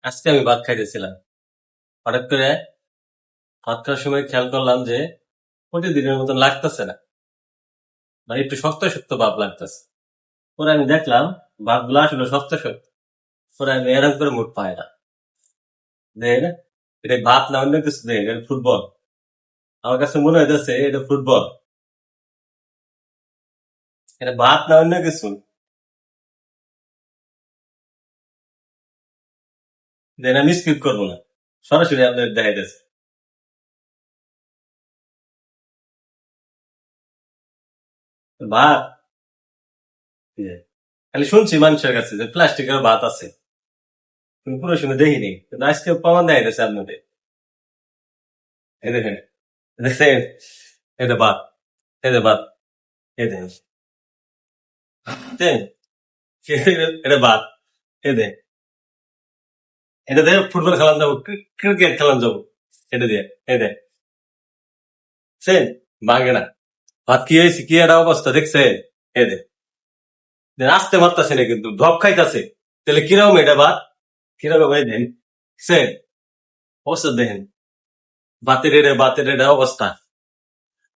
আজকে আমি ভাত খাইতেছিলাম। হঠাৎ করে ভাত খাওয়ার সময় খেয়াল করলাম যে প্রতিদিনের মতন লাগতেছে না, মানে একটু শক্ত শক্ত ভাব লাগতেছে। পরে আমি দেখলাম ভাবগুলো আসলে শক্ত শক্ত। পরে আমি এরকম করে মুড পাই না, দেখেন এটা ভাত না অন্য কিছু, দেখেন এটা ফুটবল। আমার কাছে মনে হইতেছে এটা ফুটবল, এটা ভাত না অন্য কিছু। দেখেন আমি স্কিপ করবো না, সরাসরি আপনার দেখাইতেছে ভাত। ইয়ে, খালি শুনছি মানুষের কাছে যে প্লাস্টিকের ভাত আছে, কিন্তু পুরো সময় দেখিনি, কিন্তু আজকে প্রমাণ দেখাইতেছে আপনাদের। এই দেখেন, দেখছেন, এটা ভাত, এই যে ভাত, এই দেখেন, দেখছেন? এটা ভাত, এই দেখেন, এটা দিয়ে ফুটবল খেলান যাবো, ক্রিকেট খেলান যাবো, এটা দিয়ে, এই দেখ, দেখছেন? ভাঙে না। ভাত কি হয়েছে, কি একটা অবস্থা দেখছে, এই দেখ, আসতে পারতাছে না কিন্তু ধপ খাইতাছে। তাহলে কিরকম এটা ভাত, কিরকম, এই দেখেন, দেখছেন? অবস্থা দেখেন, ভাতের এটা অবস্থা।